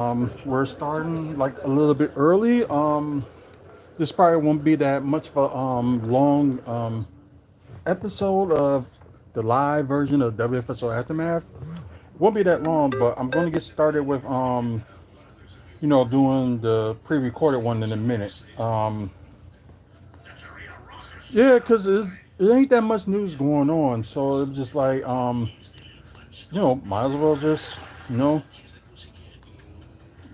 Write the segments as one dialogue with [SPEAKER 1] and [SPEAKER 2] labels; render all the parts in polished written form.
[SPEAKER 1] We're starting like a little bit early. This probably won't be that much of a long episode of the live version of WFSO Aftermath. Won't be that long, but I'm going to get started with doing the pre-recorded one in a minute. Yeah, cause it ain't that much news going on, so it's just like might as well just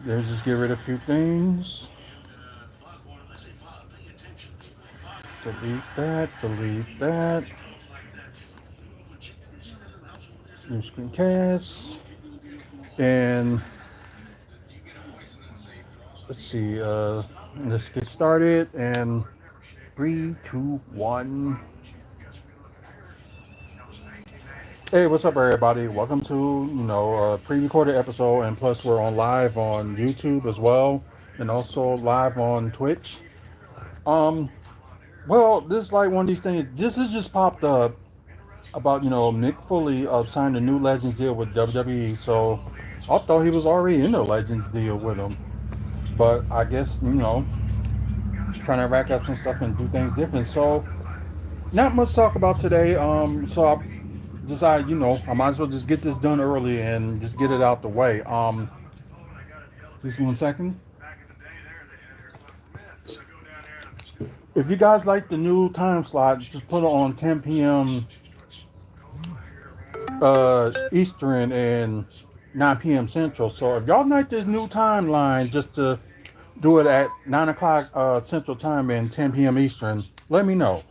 [SPEAKER 1] let's just get rid of a few things. Delete that. Delete that. New screencast. And let's see. Let's get started. And 3, 2, 1. Hey, what's up, everybody? Welcome to a pre-recorded episode, and plus we're on live on YouTube as well, and also live on Twitch. Um, well, this is like one of these things. This has just popped up about Nick Foley signed a new Legends deal with WWE. So I thought he was already in a Legends deal with him, but I guess trying to rack up some stuff and do things different. So not much to talk about today. So I decided I might as well just get this done early and just get it out the way. Just 1 second. If you guys like the new time slot, just put it on 10 p.m. Eastern and 9 p.m. Central. So if y'all like this new timeline, just to do it at 9 o'clock Central Time and 10 p.m. Eastern, let me know.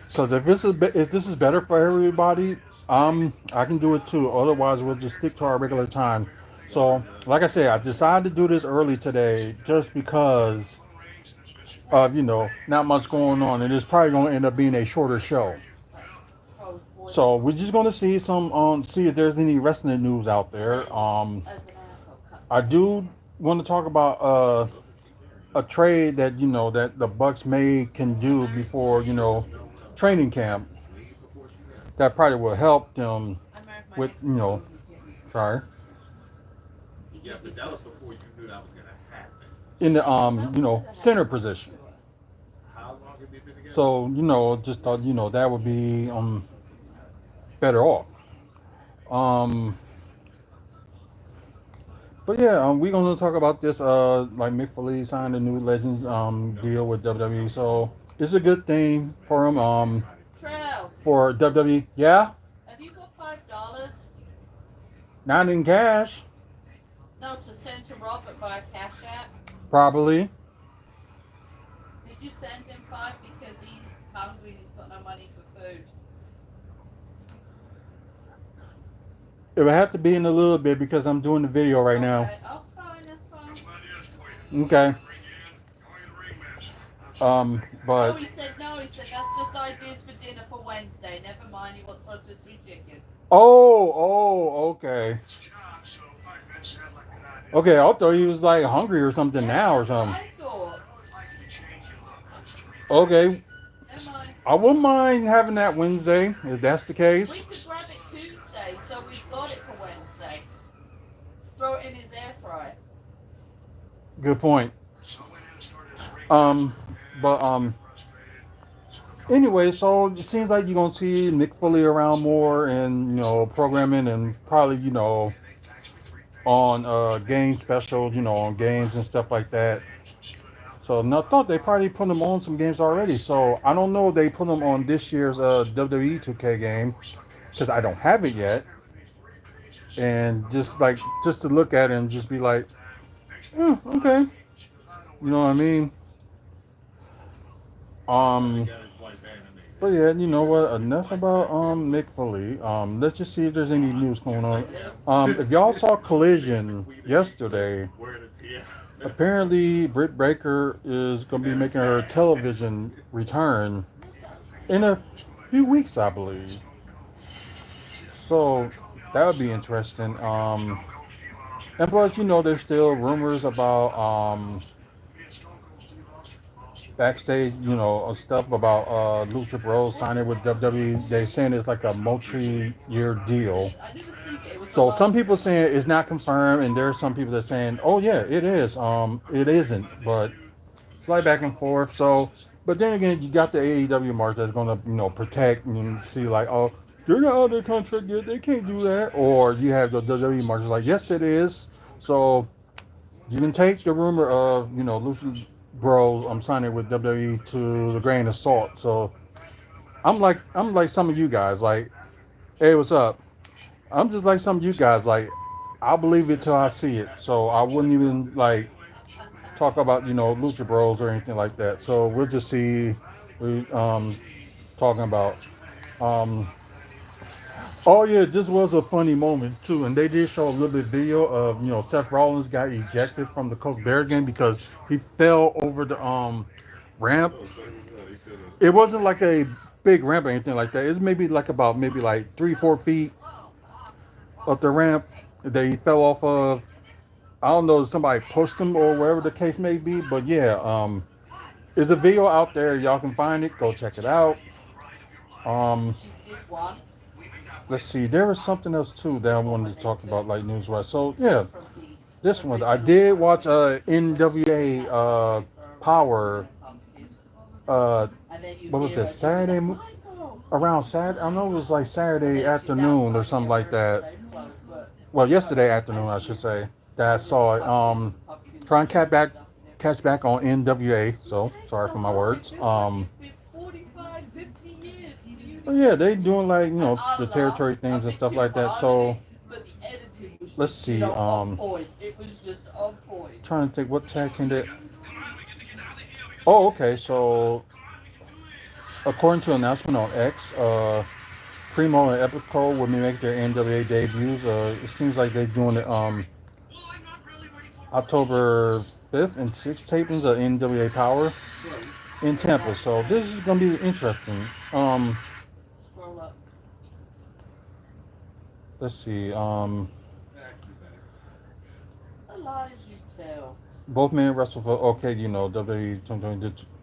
[SPEAKER 1] Because if this is better for everybody, I can do it too. Otherwise, we'll just stick to our regular time. So, like I said, I decided to do this early today just because of not much going on, and it's probably going to end up being a shorter show. So we're just going to see if there's any wrestling news out there. I do want to talk about a trade that that the Bucks may can do before training camp. That probably will help them with sorry, in the center position. So just thought that would be better off. Um, but yeah, we're gonna talk about this. Like Mick Foley signed a new Legends deal with WWE, so it's a good thing for him.
[SPEAKER 2] Trail,
[SPEAKER 1] For WWE, yeah,
[SPEAKER 2] have you got $5?
[SPEAKER 1] not in cash,
[SPEAKER 2] No, to send to Robert via Cash App.
[SPEAKER 1] probably.
[SPEAKER 2] Did you send him 5 because he's hungry and he's got no money for food?
[SPEAKER 1] It would have to be in a little bit because I'm doing the video right now.
[SPEAKER 2] Oh, that's fine, that's fine.
[SPEAKER 1] Okay.
[SPEAKER 2] No,
[SPEAKER 1] But
[SPEAKER 2] he said that's just ideas for dinner for Wednesday. Never mind, he wants rotisserie chicken.
[SPEAKER 1] okay. Okay, I thought he was like hungry or something now or
[SPEAKER 2] That's what
[SPEAKER 1] something.
[SPEAKER 2] I thought.
[SPEAKER 1] Okay,
[SPEAKER 2] Never mind.
[SPEAKER 1] I wouldn't mind having that Wednesday if that's the
[SPEAKER 2] We
[SPEAKER 1] case.
[SPEAKER 2] could grab it Tuesday, so we've got it for Wednesday. Throw it in his air fryer.
[SPEAKER 1] Good point. Um, but anyway, so it seems like you're gonna see Nick Foley around more and programming and probably on game specials, on games and stuff like that. So I thought they probably put them on some games already. So I don't know if they put them on this year's WWE 2K game because I don't have it yet. And just to look at it and just be like, okay, you know what I mean? Um, but yeah, you know what? Enough about Mick Foley. Let's just see if there's any news going on. If y'all saw Collision yesterday, apparently Britt Baker is going to be making her television return in a few weeks, I believe. So that would be interesting. And plus, there's still rumors about backstage, stuff about Lucha Bros signing with WWE. They saying it's like a multi-year deal.
[SPEAKER 2] I didn't see it. It was the
[SPEAKER 1] So some
[SPEAKER 2] last
[SPEAKER 1] people
[SPEAKER 2] one.
[SPEAKER 1] saying it's not confirmed, and there's some people that saying, "Oh yeah, it is." It isn't, but it's like back and forth. So, but then again, you got the AEW mark that's gonna, protect and see like, oh, they're not under contract yet, they can't do that. Or you have the WWE mark like, yes, it is. So you can take the rumor of, Lucy Bros I'm signing with WWE to the grain of salt. So I'm like some of you guys, like, hey, what's up? I'm just like some of you guys, like, I'll believe it till I see it. So I wouldn't even like talk about, Lucha Bros or anything like that. So we'll just see. We talking about. Um, oh yeah, this was a funny moment too, and they did show a little bit of video of, Seth Rollins got ejected from the Coach Bear game because he fell over the ramp. It wasn't like a big ramp or anything like that. It's maybe like about maybe like 3-4 feet up the ramp that he fell off of. I don't know if somebody pushed him or whatever the case may be, but yeah, there's a video out there. Y'all can find it. Go check it out. Um,
[SPEAKER 2] She did one
[SPEAKER 1] let's see. There was something else too that I wanted to talk about, like news wise. So yeah,
[SPEAKER 2] from the
[SPEAKER 1] this one I
[SPEAKER 2] original
[SPEAKER 1] did
[SPEAKER 2] one.
[SPEAKER 1] watch.
[SPEAKER 2] She just
[SPEAKER 1] NWA
[SPEAKER 2] has to pay for a
[SPEAKER 1] Power.
[SPEAKER 2] red pumpkin.
[SPEAKER 1] Uh,
[SPEAKER 2] And then you
[SPEAKER 1] what was
[SPEAKER 2] hear
[SPEAKER 1] it?
[SPEAKER 2] her doing
[SPEAKER 1] Saturday
[SPEAKER 2] that, Michael!
[SPEAKER 1] around Saturday. I know it was like
[SPEAKER 2] And
[SPEAKER 1] Saturday
[SPEAKER 2] then she's
[SPEAKER 1] afternoon or
[SPEAKER 2] outside
[SPEAKER 1] something
[SPEAKER 2] there
[SPEAKER 1] like
[SPEAKER 2] wearing the
[SPEAKER 1] that.
[SPEAKER 2] same clothes, but
[SPEAKER 1] Well, yesterday
[SPEAKER 2] I
[SPEAKER 1] afternoon, I should
[SPEAKER 2] think
[SPEAKER 1] say, that I
[SPEAKER 2] with the
[SPEAKER 1] saw it.
[SPEAKER 2] pumpkin, the pumpkin
[SPEAKER 1] Trying to
[SPEAKER 2] shaped stuff and
[SPEAKER 1] catch
[SPEAKER 2] everything.
[SPEAKER 1] back on NWA.
[SPEAKER 2] It
[SPEAKER 1] So
[SPEAKER 2] takes
[SPEAKER 1] sorry
[SPEAKER 2] a
[SPEAKER 1] for my
[SPEAKER 2] lot. It
[SPEAKER 1] words.
[SPEAKER 2] feels like it's been 45, 50 years.
[SPEAKER 1] But yeah, they doing like,
[SPEAKER 2] And I
[SPEAKER 1] the
[SPEAKER 2] laughed
[SPEAKER 1] territory
[SPEAKER 2] a
[SPEAKER 1] things and
[SPEAKER 2] bit
[SPEAKER 1] stuff
[SPEAKER 2] too
[SPEAKER 1] like that.
[SPEAKER 2] hard at
[SPEAKER 1] So
[SPEAKER 2] it, but the editing was
[SPEAKER 1] let's
[SPEAKER 2] just,
[SPEAKER 1] see.
[SPEAKER 2] on point. It was just on point.
[SPEAKER 1] Trying to think what tag team that. Oh, okay. So according to an announcement on X, Primo and Epico will be making their NWA debuts. It seems like they're doing it October 5th and 6th tapings of NWA Power in
[SPEAKER 2] Where did
[SPEAKER 1] Tampa.
[SPEAKER 2] that
[SPEAKER 1] So this
[SPEAKER 2] say?
[SPEAKER 1] is gonna be interesting.
[SPEAKER 2] Scroll up.
[SPEAKER 1] Let's see.
[SPEAKER 2] The lies you tell.
[SPEAKER 1] Both men wrestled for, okay, WWE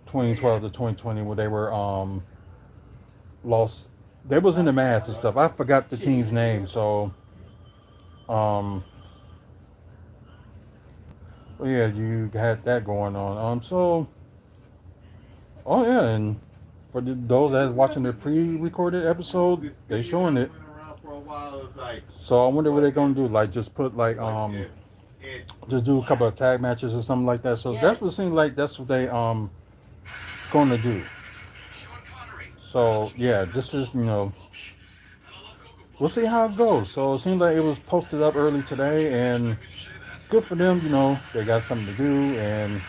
[SPEAKER 1] 2012 to 2020 where they were lost. They was in the mask and stuff. I forgot the team's name. So um well, yeah, you had that going on. Oh yeah, and for those that's watching the pre-recorded episode, they showing it. So I wonder what they're gonna do. Like just put like just do a couple of tag matches or something like that. So that's what it
[SPEAKER 2] Yes.
[SPEAKER 1] seems like. That's what they gonna do. So yeah, this is we'll see how it goes. So it seems like it was posted up early today, and good for them. They got something to do, and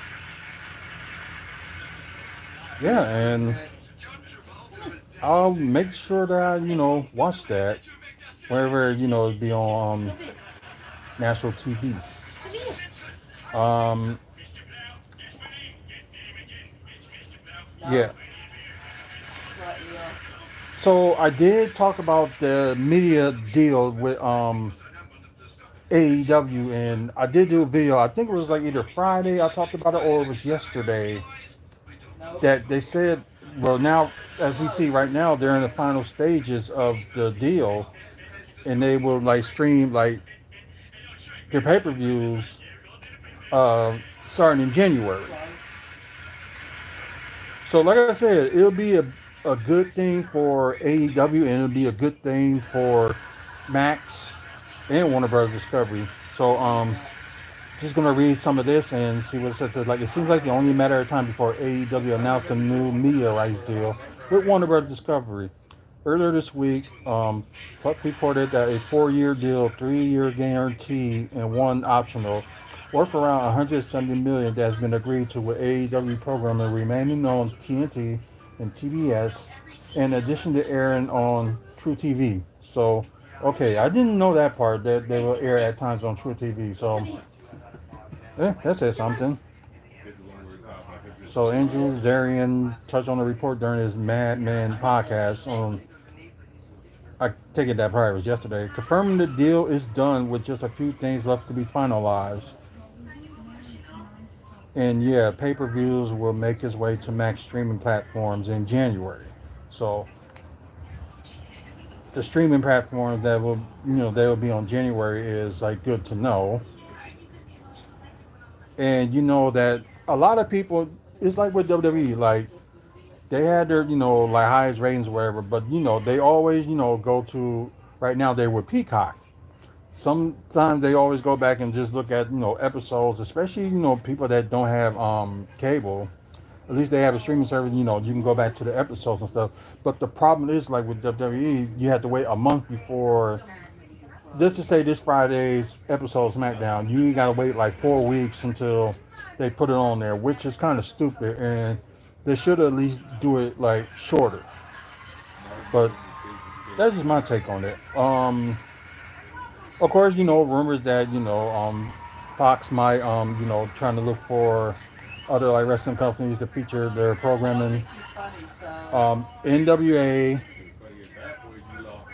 [SPEAKER 1] yeah, and I'll make sure that I watch that wherever it be on
[SPEAKER 2] Come in.
[SPEAKER 1] national TV.
[SPEAKER 2] Come here.
[SPEAKER 1] Um,
[SPEAKER 2] No.
[SPEAKER 1] yeah.
[SPEAKER 2] Slightly off.
[SPEAKER 1] So I did talk about the media deal with AEW, and I did do a video. I think it was like either Friday I talked about it, or it was yesterday.
[SPEAKER 2] Nope.
[SPEAKER 1] That they said, well, now as we see right now, they're in the final stages of the deal, and they will like stream like their pay-per-views starting in January.
[SPEAKER 2] Close.
[SPEAKER 1] So like I said, it'll be a good thing for AEW, and it'll be a good thing for Max and Warner Bros. Discovery. So
[SPEAKER 2] Yeah.
[SPEAKER 1] just gonna read some of this and see what it says. Like it seems like the only matter of time before AEW announced a new media rights deal with Warner Bros. Discovery. Earlier this week, Puck reported that a 4-year deal, 3-year guarantee, and one optional, worth around 170 million, that has been agreed to with AEW programming remaining on TNT and TBS, in addition to airing on True TV. So, okay, I didn't know that part that they will air at times on True TV.
[SPEAKER 2] Come
[SPEAKER 1] So,
[SPEAKER 2] here.
[SPEAKER 1] that says something. So Andrew Zarian touched on the report during his Mad Men podcast on, I take it that probably was yesterday, confirming the deal is done with just a few things left to be finalized. And yeah, pay-per-views will make its way to Max streaming platforms in January. So the streaming platform that will, they will be on January is like good to know. And you know that a lot of people, it's like with WWE, like they had their, like highest ratings or whatever, but they always, go to, right now they're with Peacock. Sometimes they always go back and just look at, episodes, especially, people that don't have cable. At least they have a streaming service, you can go back to the episodes and stuff. But the problem is, like with WWE, you have to wait a month before, just to say this Friday's episode of SmackDown, you gotta wait like 4 weeks until they put it on there, which is kind of stupid. And they should at least do it like shorter. But that's just my take on it. Of course, rumors that Fox might trying to look for other like wrestling companies to feature their
[SPEAKER 2] I don't
[SPEAKER 1] programming.
[SPEAKER 2] think he's funny, so
[SPEAKER 1] NWA.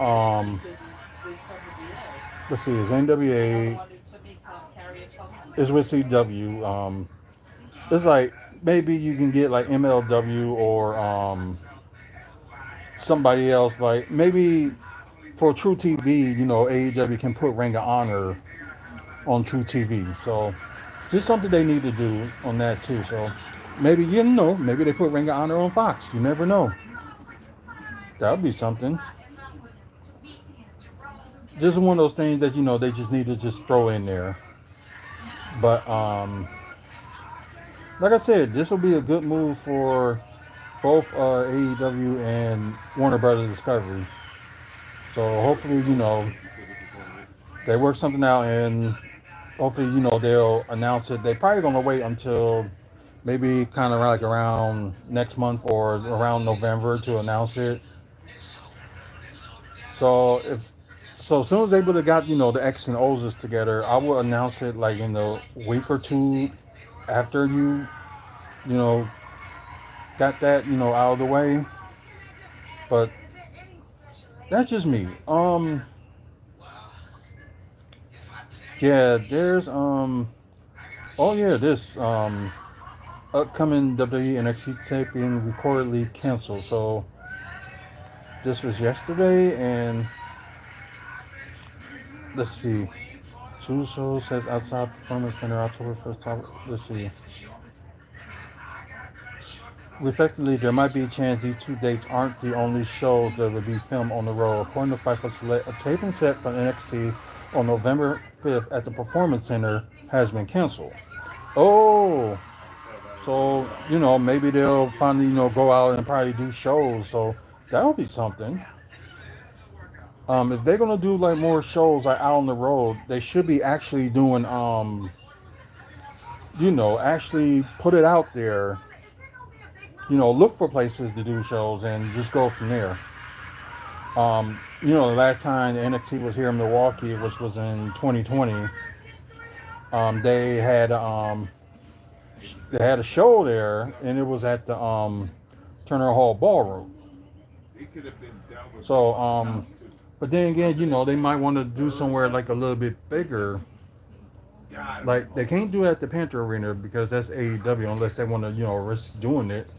[SPEAKER 1] Um,
[SPEAKER 2] because he's with somebody else.
[SPEAKER 1] let's see, is
[SPEAKER 2] The other
[SPEAKER 1] NWA
[SPEAKER 2] one who to me can't carry a compliment.
[SPEAKER 1] is with CW. It's like maybe you can get like MLW or somebody else. Like maybe for True TV, AEW can put Ring of Honor on True TV. So just something they need to do on that too. So maybe maybe they put Ring of Honor on Fox. You never know. That would be something. This is one of those things that they just need to just throw in there. But like I said, this will be a good move for both AEW and Warner Brothers Discovery. So hopefully, they work something out, and hopefully, they'll announce it. They're probably gonna wait until maybe kind of like around next month or around November to announce it. So as soon as they would have got the X and O's together, I will announce it like in a week or two after you know got that out of the way. But that's just me. Yeah, there's oh yeah, this upcoming WWE NXT tape being reportedly canceled. So this was yesterday, and let's see. Two shows says outside performance center October 1st. Let's see. Respectively, there might be a chance these two dates aren't the only shows that will be filmed on the road. According to Fightful Select, a taping set for NXT on November 5th at the Performance Center has been canceled. Oh, so maybe they'll finally go out and probably do shows. So that'll be something. If they're gonna do like more shows like out on the road, they should be actually doing actually put it out there. Look for places to do shows and just go from there. The last time NXT was here in Milwaukee, which was in 2020, they had a show there, and it was at the Turner Hall Ballroom. So, but then again, they might want to do somewhere like a little bit bigger. Like they can't do it at the Panther Arena because that's AEW unless they want to, risk doing it.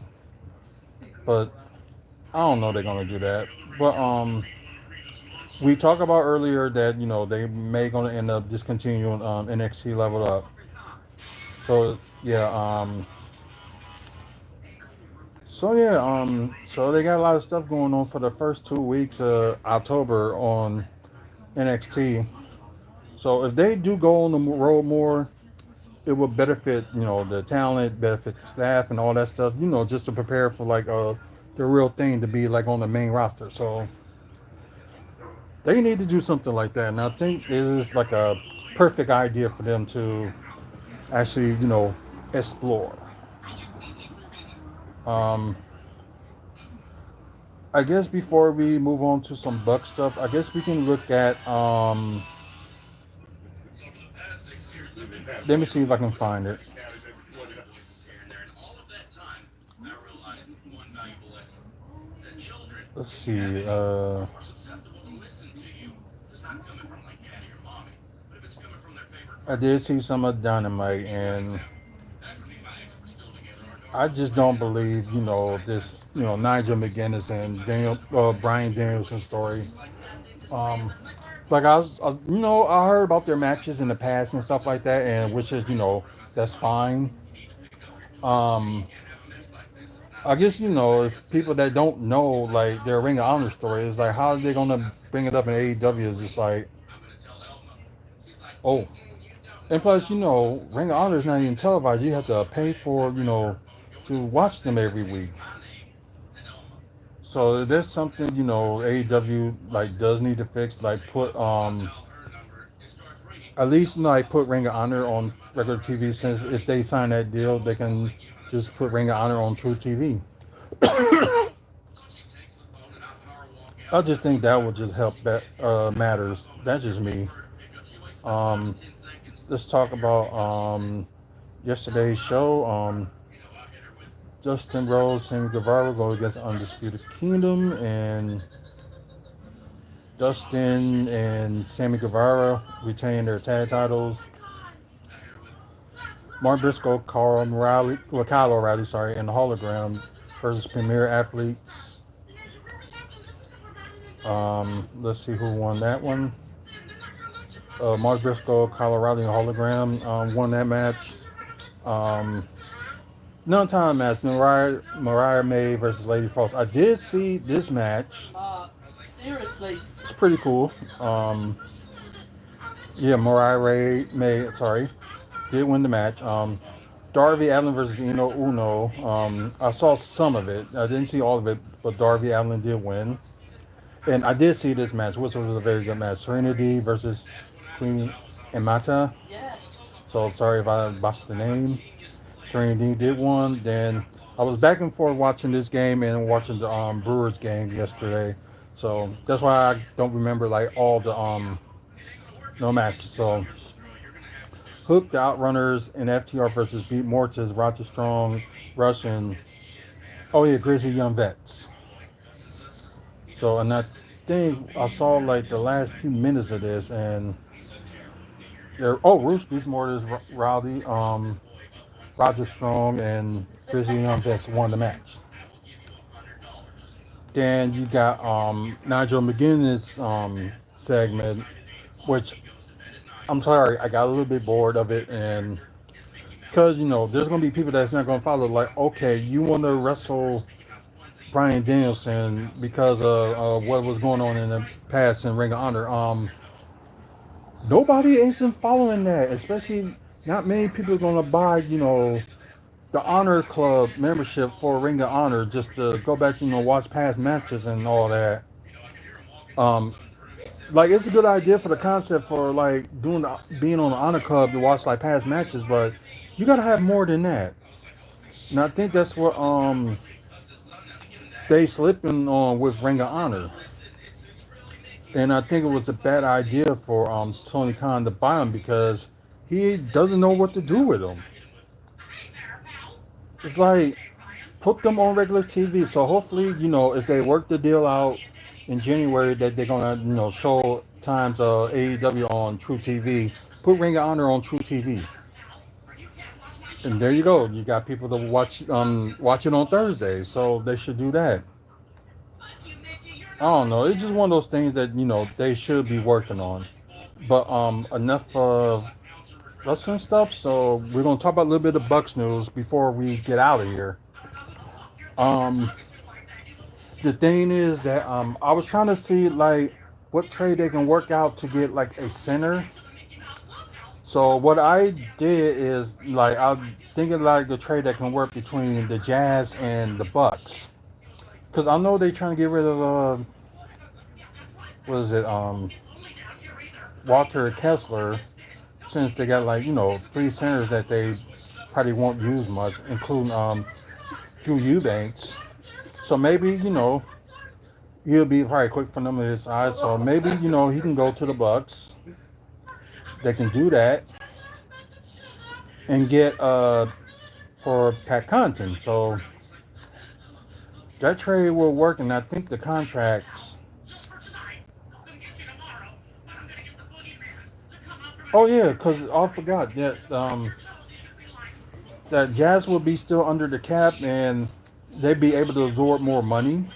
[SPEAKER 1] But I don't know they're gonna do that. But we talked about earlier that they may gonna end up discontinuing NXT Level Up. So yeah, so they got a lot of stuff going on for the first 2 weeks of October on NXT. So if they do go on the road more, it will benefit the talent, benefit the staff, and all that stuff. Just to prepare for like the real thing to be like on the main roster. So they need to do something like that, and I think this is like a perfect idea for them to actually explore. Um, I guess before we move on to some Buck stuff, I guess we can look at let me see if I can find it. Let's see. I did see some of Dynamite, and I just don't believe, this, Nigel McGuinness and Brian Danielson story. Um, like I heard about their matches in the past and stuff like that, and which is, that's fine. Um, I guess if people that don't know like their Ring of Honor story is like, how are they gonna bring it up in AEW? Is just like, oh, and plus, Ring of Honor is not even televised. You have to pay for, to watch them every week. So there's something, AEW like does need to fix. Like put at least like put Ring of Honor on regular TV. Since if they sign that deal, they can just put Ring of Honor on True TV. I just think that would just help matters. That's just me. Um, let's talk about yesterday's show. Justin Rose, Sammy Guevara go against Undisputed Kingdom, and Dustin and Sammy Guevara retain their tag titles. Mark Briscoe, Kyle O'Reilly, sorry, and the Hologram versus Premier Athletes. Let's see who won that one. Mark Briscoe, Kyle O'Reilly, and Hologram won that match. Um, Non-time match, Mariah May versus Lady Frost. I did see this match.
[SPEAKER 2] Seriously.
[SPEAKER 1] It's pretty cool. Yeah, May, sorry, did win the match. Darby Allin versus Eno Uno. I saw some of it. I didn't see all of it, but Darby Allin did win. And I did see this match, which was a very good match. Serenity versus Queen Amata.
[SPEAKER 2] Yeah.
[SPEAKER 1] So sorry if I botched the name. Serenity did one. Then I was back and forth watching this game and watching the Brewers game yesterday. So that's why I don't remember like all the no matches. So Hook, the Outrunners, and FTR versus Beat Mortis, Roger Strong, Russian. Oh yeah, Grizzly Young Vets. So and I think I saw like the last few minutes of this, and Roosh Beast Mortis, Rowdy, Roger Strong, and Grizzly Young Vets won the match. Then you got Nigel McGuinness segment, which I'm sorry, I got a little bit bored of it, and because there's gonna be people that's not gonna follow. Like, okay, you want to wrestle Brian Danielson because of what was going on in the past in Ring of Honor. Nobody isn't following that, especially not many people are gonna buy, the Honor Club membership for Ring of Honor just to go back, watch past matches and all that. Um, like it's a good idea for the concept for like being on the Honor Club to watch like past matches, but you gotta have more than that. And I think that's what they slipping on with Ring of Honor. And I think it was a bad idea for Tony Khan to buy him because he doesn't know what to do with them. It's like put them on regular TV. So hopefully, if they work the deal out in January that they're gonna, show times AEW on True TV, put Ring of Honor on True TV. And there you go. You got people to watch it on Thursday, so they should do that. I don't know. It's just one of those things that they should be working on. But enough of wrestling stuff. So we're gonna talk about a little bit of Bucks news before we get out of here. Um, the thing is that I was trying to see like what trade they can work out to get like a center. So what I did is like I'm thinking like the trade that can work between the Jazz and the Bucks, because I know they're trying to get rid of what is it Walter Kessler, since they got like three centers that they probably won't use much, including Drew Eubanks. So maybe he'll be probably quick for them on his side. So maybe he can go to the Bucks. They can do that and get for Pat Connaughton. So that trade will work, and I think the contracts. Oh yeah, because I forgot that that Jazz will be still under the cap and they'd be able to absorb more money,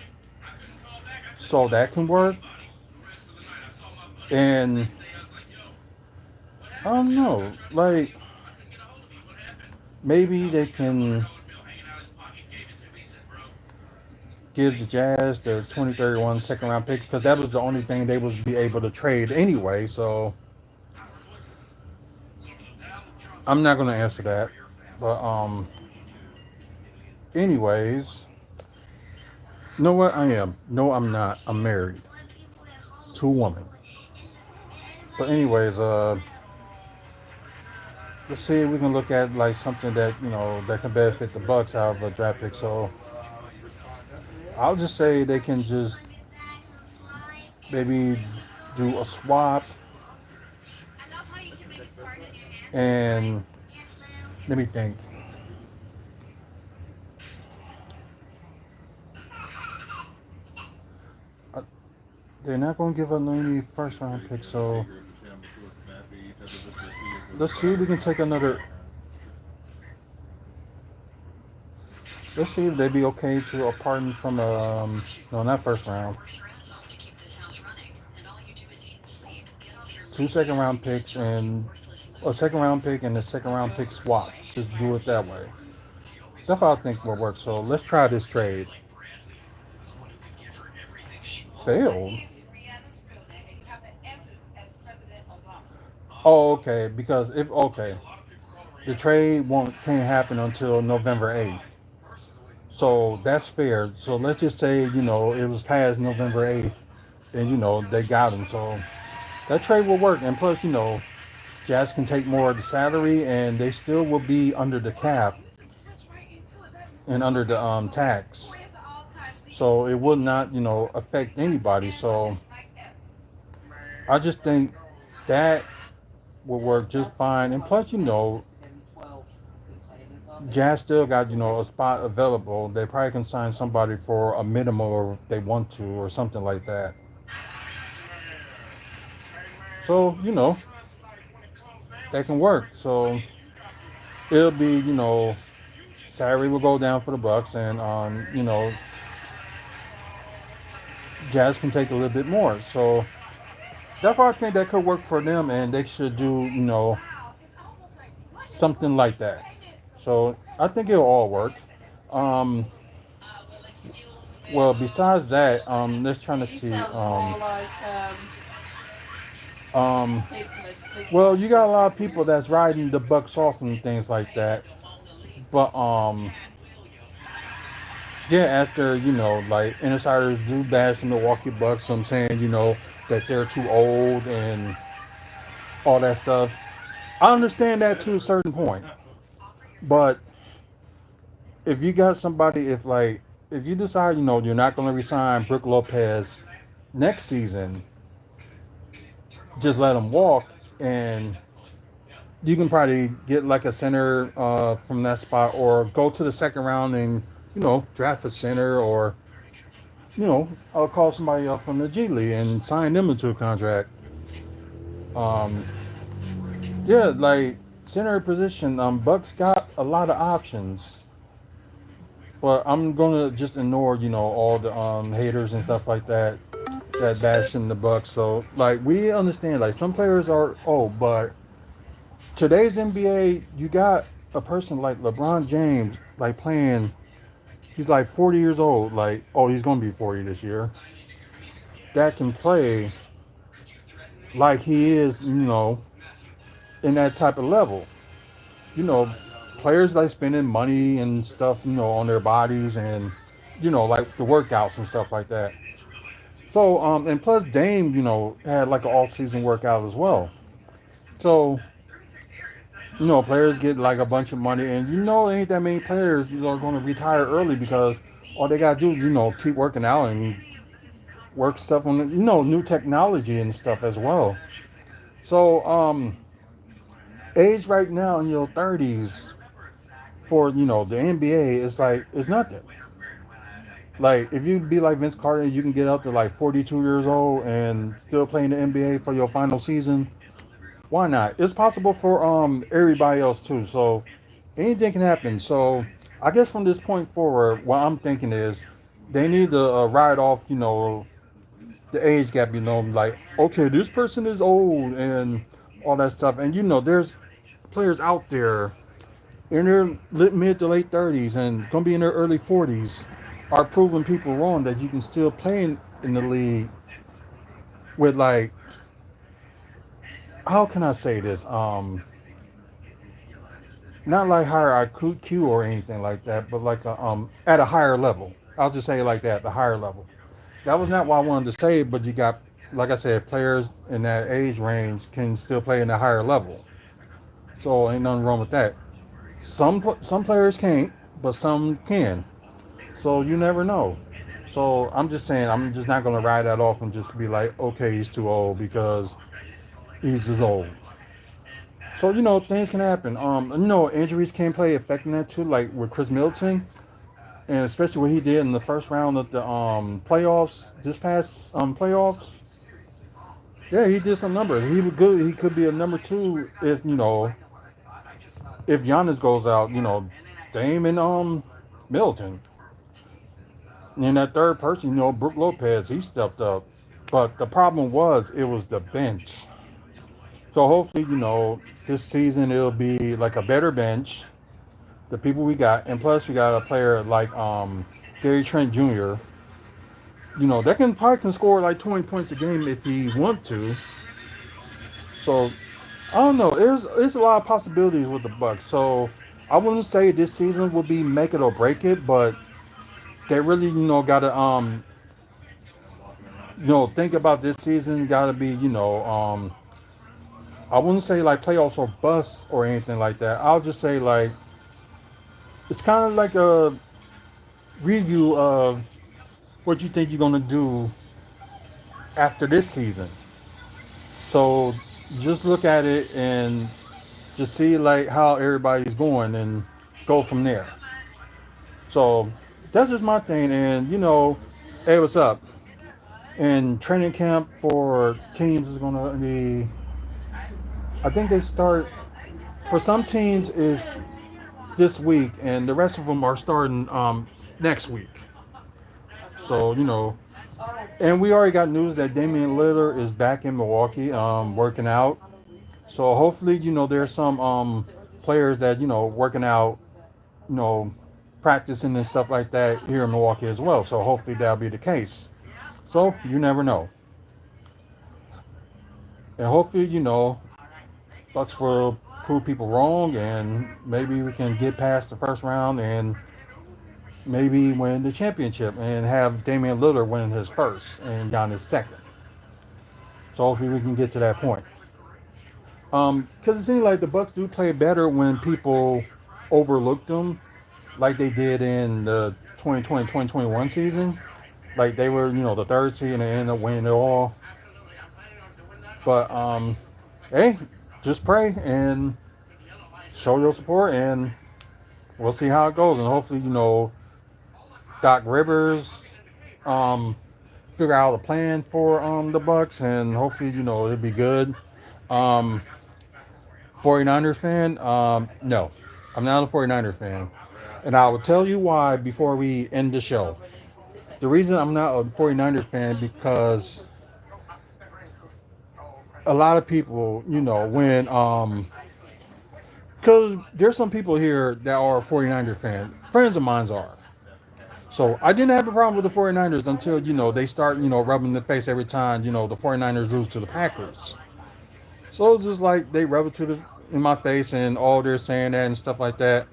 [SPEAKER 1] so that can work. And I don't know, like maybe they can give the Jazz the 2031 second round pick because that was the only thing they would be able to trade anyway. So I'm not gonna answer that. But anyways, you know what I am? No, I'm not. I'm married to a woman. But anyways, let's see if we can look at like something that that can benefit the Bucks out of a draft pick. So I'll just say they can just maybe do a swap and let me think. Uh, They're not going to give up any first round picks, so let's see if we can take another. Let's see if they'd be okay to a pardon from no, not first round, two second round picks and a second round pick and a second round pick swap. Just do it that way. That's what I think will work. So let's try this trade. Failed. Oh, okay. Because if okay, the trade won't can't happen until November 8th. So that's fair. So let's just say it was past November 8th, and they got him. So that trade will work. And plus, Jazz can take more of the salary, and they still will be under the cap and under the tax. So it would not affect anybody. So I just think that will work just fine. And plus, Jazz still got a spot available. They probably can sign somebody for a minimum, or if they want to, or something like that. So that can work. So it'll be salary will go down for the Bucks, and Jazz can take a little bit more. So that's why I think that could work for them, and they should do something like that. So I think it'll all work. Um, well, besides that, let's trying to
[SPEAKER 2] He
[SPEAKER 1] see.
[SPEAKER 2] sounds more like
[SPEAKER 1] Um,
[SPEAKER 2] sleeping.
[SPEAKER 1] well, you got a lot of people that's riding the Bucks off and things like that. But yeah, after like insiders do bash the Milwaukee Bucks, so I'm saying that they're too old and all that stuff. I understand that to a certain point, but if you got somebody, if you decide you're not going to resign Brook Lopez next season, just let him walk, and you can probably get like a center from that spot, or go to the second round and draft a center, or I'll call somebody up from the G League and sign them into a contract. Um, yeah, like center position. Bucks got a lot of options, but I'm gonna just ignore all the haters and stuff like that bashing the Bucks. So like we understand like some players are old, but today's NBA, you got a person like LeBron James like playing. He's like 40 years old. Like, oh, he's gonna be 40 this year. That can play like he is, in that type of level. You know, Players like spending money and stuff, on their bodies, and like the workouts and stuff like that. So, and plus Dame, had like an all-season workout as well. So, players get like a bunch of money, and ain't that many players are going to retire early because all they gotta do is keep working out and work stuff on new technology and stuff as well. So, age right now in your 30s for the NBA is like it's nothing. Like if you be like Vince Carter, you can get up to like 42 years old and still playing the NBA for your final season. Why not? It's possible for everybody else too. So anything can happen. So I guess from this point forward, what I'm thinking is they need to ride off, the age gap. Like, okay, this person is old and all that stuff. And there's players out there in their mid to late 30s and gonna be in their early 40s are proving people wrong that you can still play in the league with, like, how can I say this? Not like higher IQ or anything like that, but like at a higher level. I'll just say it like that, the higher level. That was not what I wanted to say, but you got, like I said, players in that age range can still play in a higher level. So ain't nothing wrong with that. Some players can't, but some can. So you never know. So I'm just saying, I'm just not gonna ride that off and just be like, okay, he's too old because he's just old. So things can happen. Injuries can play affecting that too, like with Chris Middleton, and especially what he did in the first round of the playoffs this past playoffs. Yeah, he did some numbers. He was good. He could be a number two if Giannis goes out. Dame and Middleton. And that third person, Brook Lopez, he stepped up. But the problem was it was the bench. So hopefully, this season it'll be like a better bench. The people we got, and plus we got a player like Gary Trent Jr. That can probably can score like 20 points a game if he want to. So I don't know. There's a lot of possibilities with the Bucks. So I wouldn't say this season will be make it or break it, but they really gotta think about this season. Gotta be I wouldn't say like playoffs or bust or anything like that. I'll just say like it's kind of like a review of what you think you're gonna do after this season. So just look at it and just see like how everybody's going and go from there. So that's just my thing. And hey, what's up? And training camp for teams is gonna be. I think they start for some teams is this week, and the rest of them are starting next week. So and we already got news that Damian Lillard is back in Milwaukee, working out. So hopefully, there's some players that working out, you know, practicing and stuff like that here in Milwaukee as well. So hopefully that'll be the case. So you never know, and hopefully Bucks will prove people wrong, and maybe we can get past the first round and maybe win the championship and have Damian Lillard win his first and Giannis second. So hopefully we can get to that point. Because it seems like the Bucks do play better when people overlook them, like they did in the 2020-2021 season. Like they were, the third seed and they ended up winning it all. But hey, just pray and show your support, and we'll see how it goes. And hopefully, Doc Rivers figure out a plan for the Bucks, and hopefully, it'll be good. Um, 49ers fan? No, I'm not a 49er fan. And I will tell you why before we end the show. The reason I'm not a 49er fan because a lot of people, when because there's some people here that are 49er fan. Friends of mine are. So I didn't have a problem with the 49ers until, they start, rubbing the face every time, the 49ers lose to the Packers. So it's just like they rub it in my face and all they're saying that and stuff like that.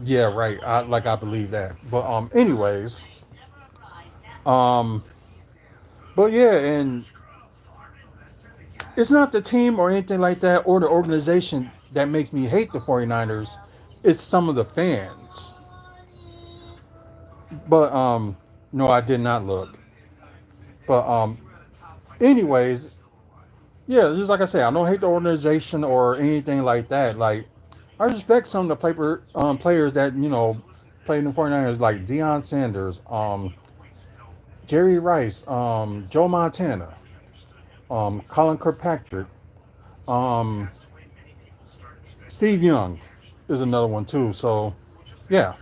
[SPEAKER 1] Yeah, right. I believe that. But anyways, um but yeah, and it's not the team or anything like that or the organization that makes me hate the 49ers. It's some of the fans. But no, I did not look. But anyways, yeah, just like I said, I don't hate the organization or anything like that. Like I respect some of the players that, played in the 49ers like Deion Sanders, Jerry Rice, Joe Montana, Colin Kirkpatrick, um, Steve Young. is another one too. So yeah.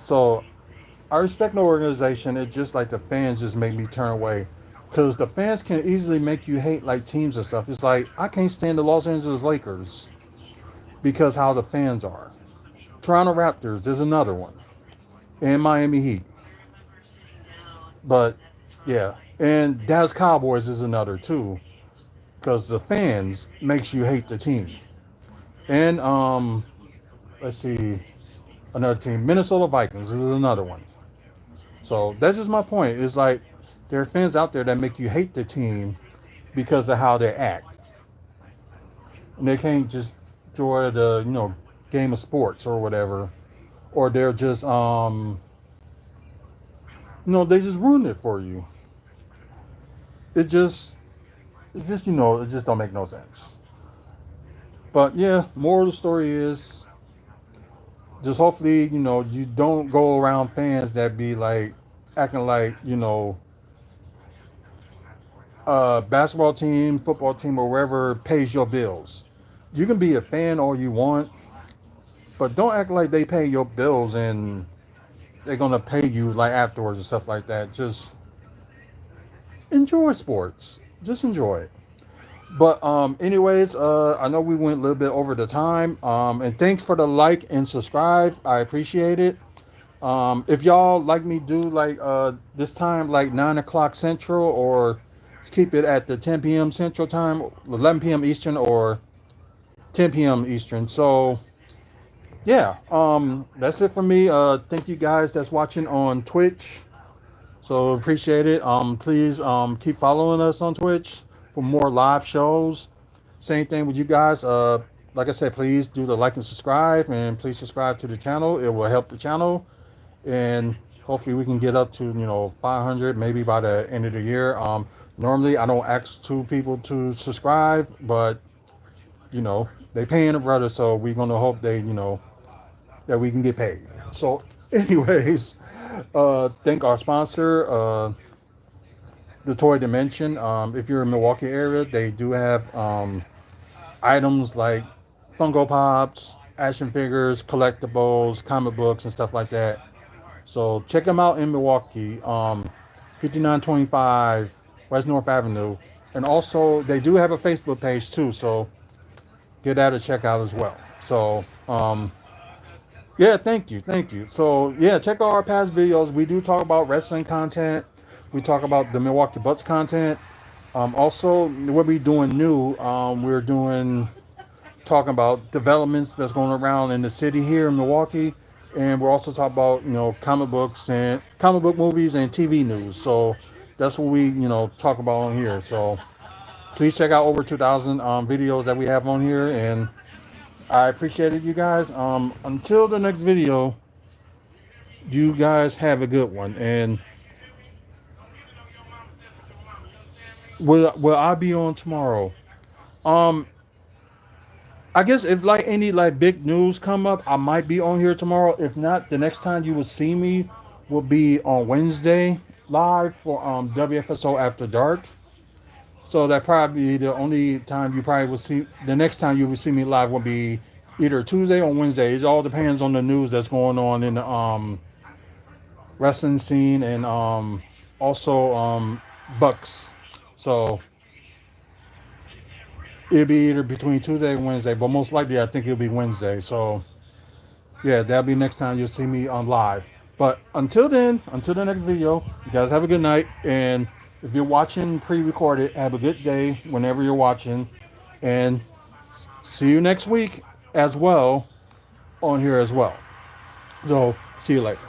[SPEAKER 1] So I respect no organization. It's just like the fans just make me turn away. Because the fans can easily make you hate like teams and stuff. It's like I can't stand the Los Angeles Lakers because how the fans are. Toronto Raptors is another one. And Miami Heat. But yeah. And Dallas Cowboys is another too. Because the fans makes you hate the team. And let's see, another team. Minnesota Vikings is another one. So that's just my point. It's like there are fans out there that make you hate the team because of how they act. And they can't just enjoy the, game of sports or whatever. Or they're just they just ruin it for you. It just it just don't make no sense. But yeah, moral of the story is just hopefully, you don't go around fans that be like acting like, basketball team, football team, or wherever pays your bills. You can be a fan all you want, but don't act like they pay your bills and they're gonna pay you like afterwards and stuff like that. Just enjoy sports. Just enjoy it. But anyways, I know we went a little bit over the time. And thanks for the like and subscribe. I appreciate it. If y'all like me do like this time like 9 o'clock Central, or keep it at the 10 p.m. Central time, 11 p.m. Eastern, or 10 p.m. Eastern. So yeah, that's it for me. Thank you guys that's watching on Twitch. So appreciate it. Please keep following us on Twitch for more live shows. Same thing with you guys. Like I said, please do the like and subscribe, and please subscribe to the channel. It will help the channel, and hopefully we can get up to 500 maybe by the end of the year. Normally I don't ask two people to subscribe, but they paying a brother, so we're gonna hope they that we can get paid. So anyways, thank our sponsor, the Toy Dimension. If you're in Milwaukee area, they do have items like Funko Pops, action figures, collectibles, comic books, and stuff like that. So check them out in Milwaukee, 5925 West North Avenue. And also, they do have a Facebook page too, so get that to check out as well. So, yeah, thank you, thank you. So, yeah, check out our past videos. We do talk about wrestling content. We talk about the Milwaukee Bucks content. Also, what we're doing new, we're talking about developments that's going around in the city here in Milwaukee, and we're also talking about comic books and comic book movies and TV news. So that's what we talk about on here. So please check out over 2,000 videos that we have on here, and I appreciate it, you guys. Until the next video, you guys have a good one. And will I be on tomorrow? I guess if like any like big news come up, I might be on here tomorrow. If not, the next time you will see me will be on Wednesday live for WFSO After Dark. So that probably the only time you probably will see. The next time you will see me live will be either Tuesday or Wednesday. It all depends on the news that's going on in the wrestling scene, and also Bucks. So it'll be either between Tuesday and Wednesday, but most likely I think it'll be Wednesday. So yeah, that'll be next time you'll see me on live. But until then, until the next video, you guys have a good night. And if you're watching pre-recorded, have a good day whenever you're watching. And see you next week as well on here as well. So see you later.